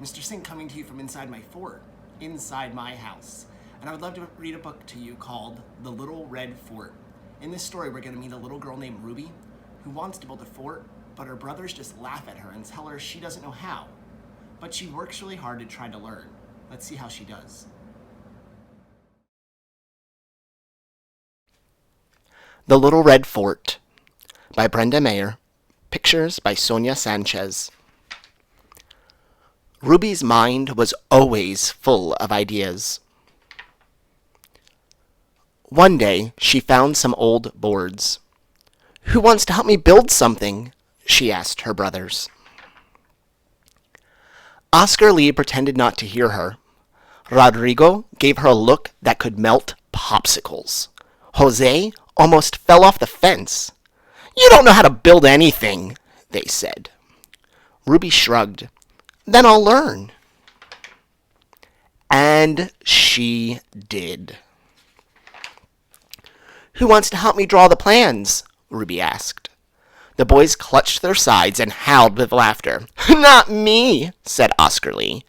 Mr. Sink coming to you from inside my fort, inside my house. And I would love to read a book to you called The Little Red Fort. In this story, we're going to meet a little girl named Ruby who wants to build a fort, but her brothers just laugh at her and tell her she doesn't know how. But she works really hard to try to learn. Let's see how she does. The Little Red Fort by Brenda Maier. Pictures by Sonia Sanchez. Ruby's mind was always full of ideas. One day, she found some old boards. "Who wants to help me build something?" she asked her brothers. Oscar Lee pretended not to hear her. Rodrigo gave her a look that could melt popsicles. Jose almost fell off the fence. "You don't know how to build anything," they said. Ruby shrugged. "Then I'll learn." And she did. "Who wants to help me draw the plans?" Ruby asked. The boys clutched their sides and howled with laughter. "Not me," said Oscar Lee.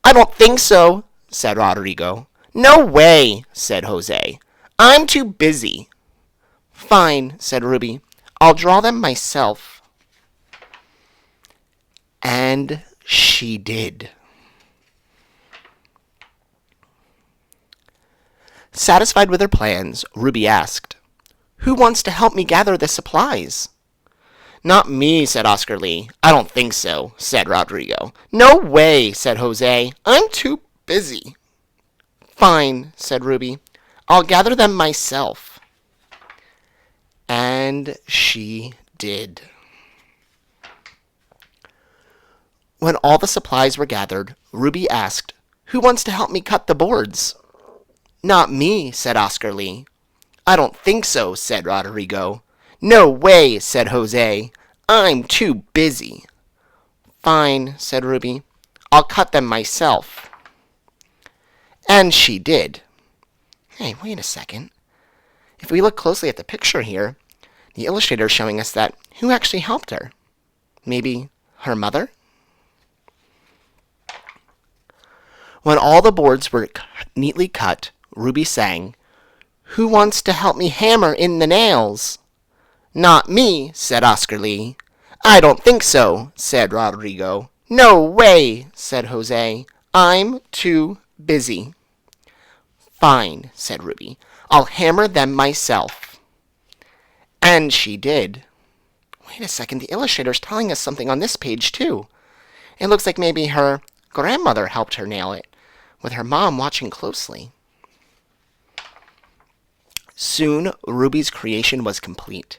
"I don't think so," said Rodrigo. "No way," said Jose. "I'm too busy." "Fine," said Ruby. "I'll draw them myself." And she did. Satisfied with her plans, Ruby asked, "Who wants to help me gather the supplies?" "Not me," said Oscar Lee. "I don't think so," said Rodrigo. "No way," said Jose. "I'm too busy." "Fine," said Ruby. "I'll gather them myself." And she did. When all the supplies were gathered, Ruby asked, "Who wants to help me cut the boards?" "Not me," said Oscar Lee. "I don't think so," said Rodrigo. "No way," said Jose. "I'm too busy." "Fine," said Ruby. "I'll cut them myself." And she did. Hey, wait a second. If we look closely at the picture here, the illustrator is showing us that who actually helped her? Maybe her mother? When all the boards were neatly cut, Ruby sang, "Who wants to help me hammer in the nails?" "Not me," said Oscar Lee. "I don't think so," said Rodrigo. "No way," said Jose. "I'm too busy." "Fine," said Ruby. "I'll hammer them myself." And she did. Wait a second, the illustrator's telling us something on this page, too. It looks like maybe her grandmother helped her nail it, with her mom watching closely. Soon, Ruby's creation was complete.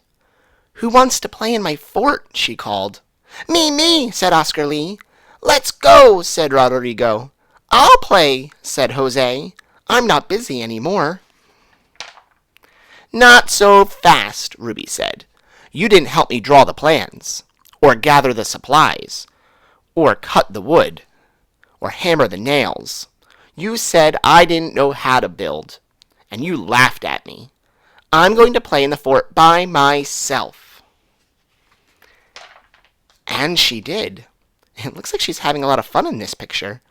"Who wants to play in my fort?" she called. Me, said Oscar Lee. "Let's go," said Rodrigo. "I'll play," said Jose. "I'm not busy anymore." "Not so fast," Ruby said. "You didn't help me draw the plans, or gather the supplies, or cut the wood, or hammer the nails. You said I didn't know how to build, and you laughed at me. I'm going to play in the fort by myself." And she did. It looks like she's having a lot of fun in this picture.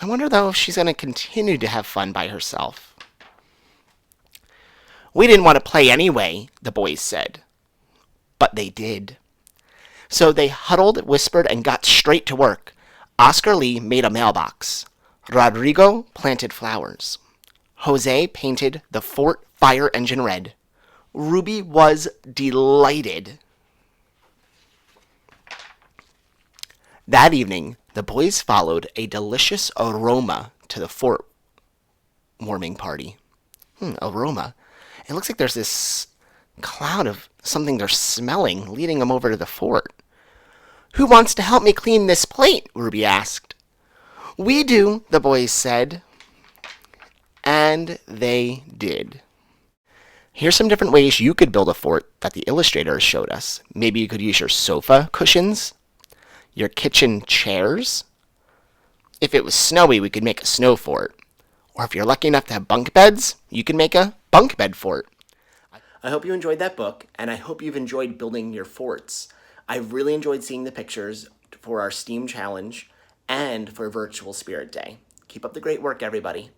I wonder, though, if she's going to continue to have fun by herself. "We didn't want to play anyway," the boys said. But they did. So they huddled, whispered, and got straight to work. Oscar Lee made a mailbox. Rodrigo planted flowers. Jose painted the fort fire engine red. Ruby was delighted. That evening, the boys followed a delicious aroma to the fort warming party. Aroma. It looks like there's this cloud of something they're smelling leading them over to the fort. "Who wants to help me clean this plate?" Ruby asked. "We do," the boys said. And they did. Here's some different ways you could build a fort that the illustrator showed us. Maybe you could use your sofa cushions, your kitchen chairs. If it was snowy, we could make a snow fort. Or if you're lucky enough to have bunk beds, you can make a bunk bed fort. I hope you enjoyed that book, and I hope you've enjoyed building your forts. I really enjoyed seeing the pictures. for our STEAM challenge and for Virtual Spirit Day. Keep up the great work, everybody.